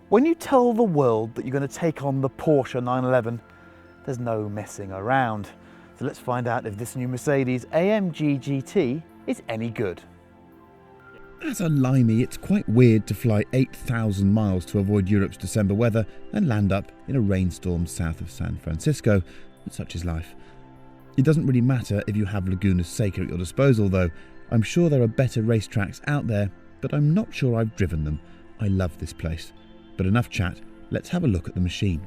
When you tell the world that you're going to take on the Porsche 911, there's no messing around. So let's find out if this new Mercedes-AMG GT is any good. As a limey, it's quite weird to fly 8,000 miles to avoid Europe's December weather and land up in a rainstorm south of San Francisco, but such is life. It doesn't really matter if you have Laguna Seca at your disposal though. I'm sure there are better racetracks out there, but I'm not sure I've driven them. I love this place. But enough chat, let's have a look at the machine.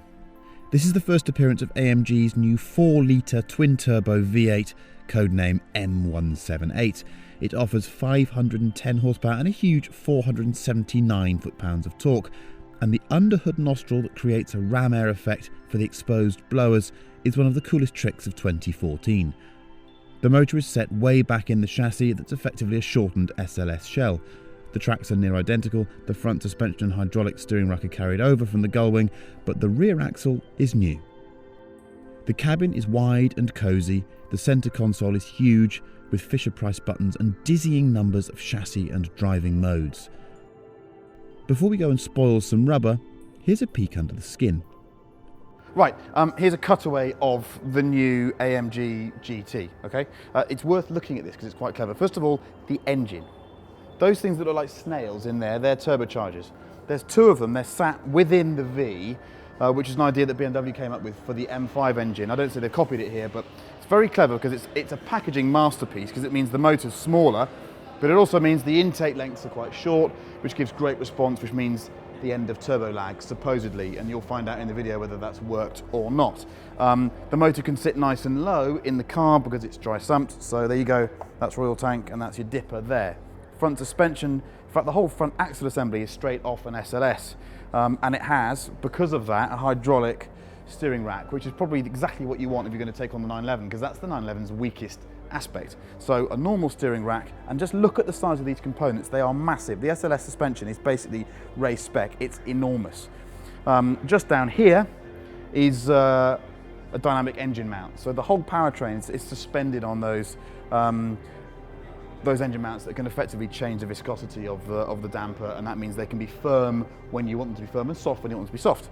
This is the first appearance of AMG's new 4-litre twin-turbo V8, codename M178. It offers 510 horsepower and a huge 479 foot-pounds of torque, and the underhood nostril that creates a ram air effect for the exposed blowers is one of the coolest tricks of 2014. The motor is set way back in the chassis that's effectively a shortened SLS shell. The tracks are near identical, the front suspension and hydraulic steering rack are carried over from the gullwing, but the rear axle is new. The cabin is wide and cosy, the centre console is huge, with Fisher-Price buttons and dizzying numbers of chassis and driving modes. Before we go and spoil some rubber, here's a peek under the skin. Right, here's a cutaway of the new AMG GT, okay? It's worth looking at this because it's quite clever. First of all, the engine. Those things that look like snails in there, they're turbochargers. There's two of them, they're sat within the V, which is an idea that BMW came up with for the M5 engine. I don't say they've copied it here, but it's very clever because it's a packaging masterpiece because it means the motor's smaller, but it also means the intake lengths are quite short, which gives great response, which means the end of turbo lag, supposedly, and you'll find out in the video whether that's worked or not. The motor can sit nice and low in the car because it's dry sumped, so there you go, that's Royal Tank and that's your dipper there. Front suspension, in fact the whole front axle assembly is straight off an SLS, and it has, because of that, a hydraulic steering rack, which is probably exactly what you want if you're going to take on the 911, because that's the 911's weakest aspect. So a normal steering rack, and just look at the size of these components, they are massive. The SLS suspension is basically race spec, it's enormous. Just down here is a dynamic engine mount, so the whole powertrain is suspended on those engine mounts that can effectively change the viscosity of the damper, and that means they can be firm when you want them to be firm and soft when you want them to be soft.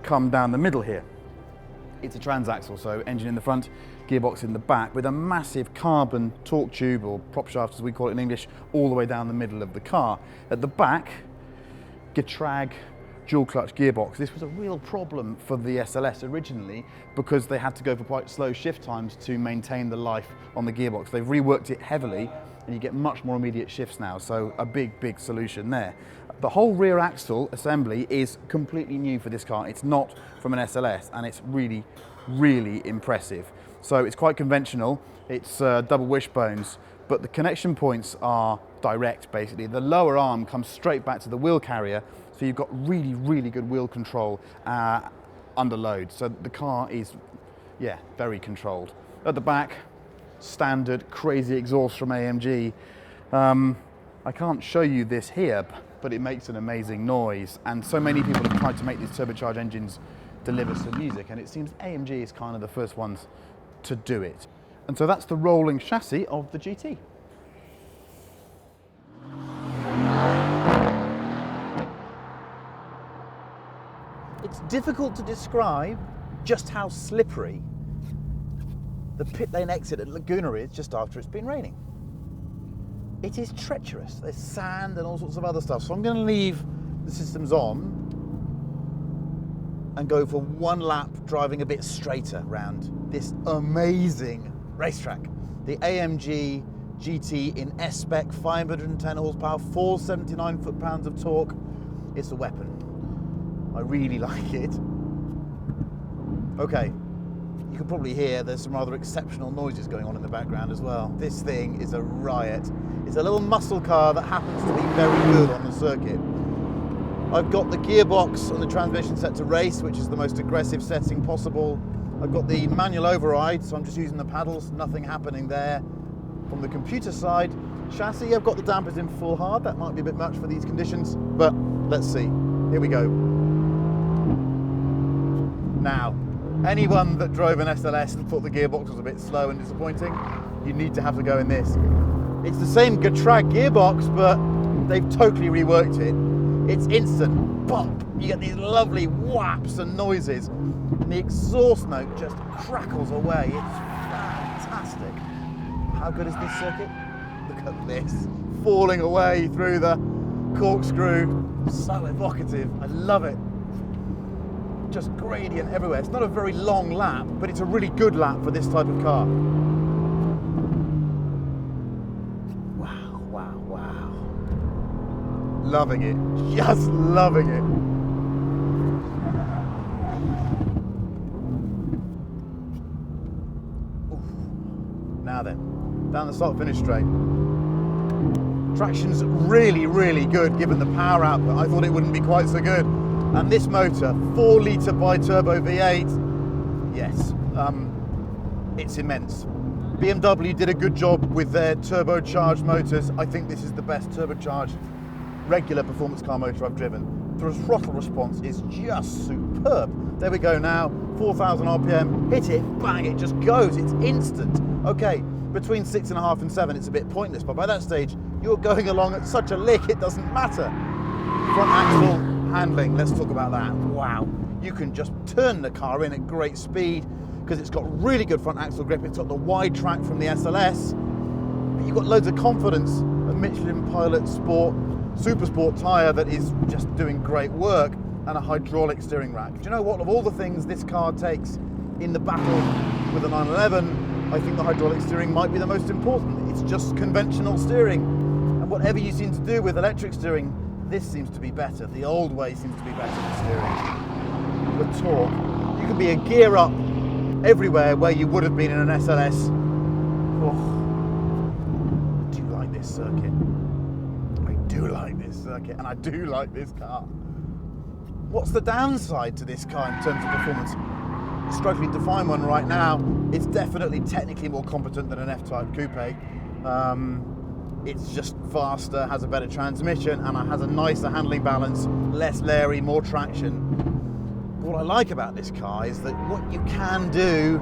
Come down the middle here. It's a transaxle, so engine in the front, gearbox in the back, with a massive carbon torque tube, or prop shaft as we call it in English, all the way down the middle of the car. At the back, Getrag dual clutch gearbox. This was a real problem for the SLS originally because they had to go for quite slow shift times to maintain the life on the gearbox. They've reworked it heavily and you get much more immediate shifts now, so a big solution there. The whole rear axle assembly is completely new for this car. It's not from an SLS and it's really impressive. So it's quite conventional, it's double wishbones, but the connection points are direct basically. The lower arm comes straight back to the wheel carrier, so you've got really good wheel control under load. So the car is, yeah, very controlled. At the back, standard crazy exhaust from AMG. I can't show you this here, but it makes an amazing noise. And so many people have tried to make these turbocharged engines deliver some music, and it seems AMG is kind of the first ones to do it. And so that's the rolling chassis of the GT. It's difficult to describe just how slippery the pit lane exit at Laguna is just after it's been raining. It is treacherous. There's sand and all sorts of other stuff. So I'm going to leave the systems on and go for one lap driving a bit straighter around this amazing racetrack. The AMG GT in S-Spec, 510 horsepower, 479 foot-pounds of torque. It's a weapon. I really like it. Okay, you can probably hear there's some rather exceptional noises going on in the background as well. This thing is a riot. It's a little muscle car that happens to be very good on the circuit. I've got the gearbox and the transmission set to race, which is the most aggressive setting possible. I've got the manual override, so I'm just using the paddles, nothing happening there. From the computer side, chassis, I've got the dampers in full hard. That might be a bit much for these conditions, but let's see. Here we go. Now, anyone that drove an SLS and thought the gearbox was a bit slow and disappointing, you need to have to go in this. It's the same Getrag gearbox, but they've totally reworked it. It's instant, pop, you get these lovely whaps and noises, and the exhaust note just crackles away. It's fantastic. How good is this circuit? Look at this, falling away through the corkscrew. So evocative, I love it. Just gradient everywhere. It's not a very long lap, but it's a really good lap for this type of car. Wow, wow, wow. Loving it, just loving it. Oof. Now then, down the start finish straight. Traction's really, really good given the power output. I thought it wouldn't be quite so good. And this motor, 4 litre bi-turbo V8, yes, it's immense. BMW did a good job with their turbocharged motors. I think this is the best turbocharged regular performance car motor I've driven. The throttle response is just superb. There we go now, 4,000 RPM, hit it, bang, it just goes, it's instant. Okay, between 6.5 and 7 it's a bit pointless, but by that stage you're going along at such a lick it doesn't matter. Front axle handling, let's talk about that. Wow, you can just turn the car in at great speed because it's got really good front axle grip. It's got the wide track from the SLS, but you've got loads of confidence. A Michelin Pilot Sport Super Sport tyre that is just doing great work, and a hydraulic steering rack. Do you know what, of all the things this car takes in the battle with the 911, I think the hydraulic steering might be the most important. It's just conventional steering, and whatever you seem to do with electric steering, this seems to be better. The old way seems to be better than steering. The torque, you can be a gear up everywhere where you would have been in an SLS. Oh, I do like this circuit. I do like this circuit, and I do like this car. What's the downside to this car in terms of performance? I'm struggling to find one right now. It's definitely technically more competent than an F-Type coupe. It's just faster, has a better transmission, and it has a nicer handling balance, less leery, more traction. What I like about this car is that what you can do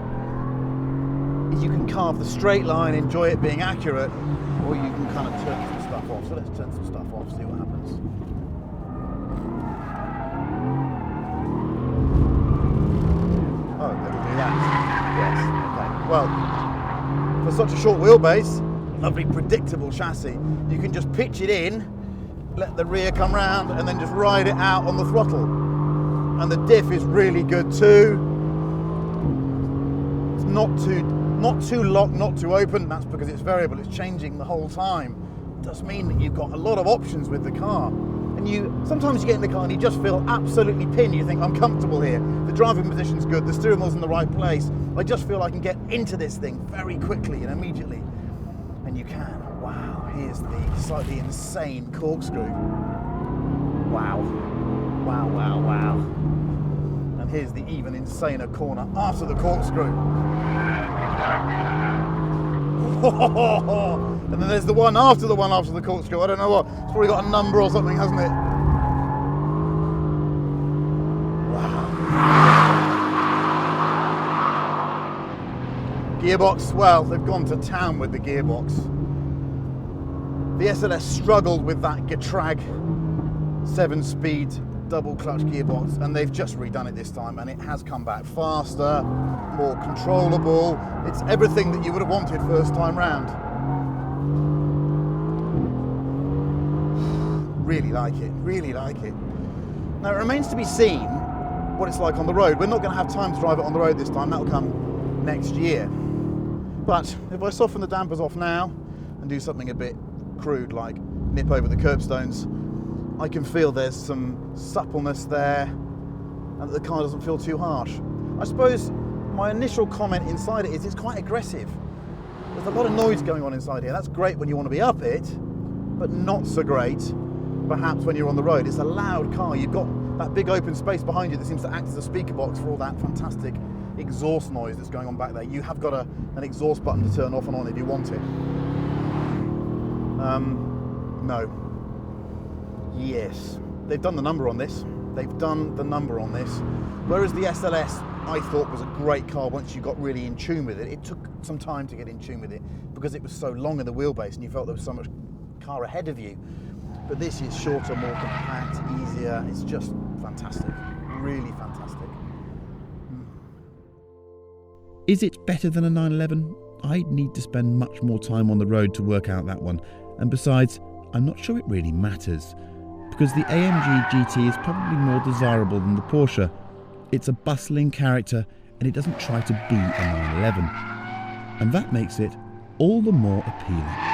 is you can carve the straight line, enjoy it being accurate, or you can kind of turn some stuff off. So let's turn some stuff off, see what happens. Oh, it'll do that. Yes, okay. Well, for such a short wheelbase, lovely predictable chassis, you can just pitch it in, let the rear come round, and then just ride it out on the throttle. And the diff is really good too. It's not too locked, not too open. That's because it's variable, it's changing the whole time. It does mean that you've got a lot of options with the car. And sometimes you get in the car and you just feel absolutely pinned. You think, I'm comfortable here. The driving position's good, the steering wheel's in the right place. I just feel I can get into this thing very quickly and immediately. And you can. Wow, here's the slightly insane corkscrew. Wow. Wow, wow, wow. And here's the even insaner corner after the corkscrew. And then there's the one after the corkscrew. I don't know what. It's probably got a number or something, hasn't it? Wow. Gearbox, well, they've gone to town with the gearbox. The SLS struggled with that Getrag 7-speed double clutch gearbox, and they've just redone it this time, and it has come back faster, more controllable. It's everything that you would have wanted first time round. Really like it, really like it. Now it remains to be seen what it's like on the road. We're not going to have time to drive it on the road this time, that'll come next year. But if I soften the dampers off now and do something a bit crude like nip over the curbstones, I can feel there's some suppleness there and that the car doesn't feel too harsh. I suppose my initial comment inside it is it's quite aggressive. There's a lot of noise going on inside here. That's great when you want to be up it, but not so great perhaps when you're on the road. It's a loud car. You've got that big open space behind you that seems to act as a speaker box for all that fantastic exhaust noise that's going on back there. You have got an exhaust button to turn off and on if you want it. No. Yes, they've done the number on this. They've done the number on this. Whereas the SLS, I thought, was a great car once you got really in tune with it. It took some time to get in tune with it because it was so long in the wheelbase and you felt there was so much car ahead of you. But this is shorter, more compact, easier. It's just fantastic, really fantastic. Is it better than a 911? I'd need to spend much more time on the road to work out that one, and besides, I'm not sure it really matters, because the AMG GT is probably more desirable than the Porsche. It's a bustling character and it doesn't try to be a 911, and that makes it all the more appealing.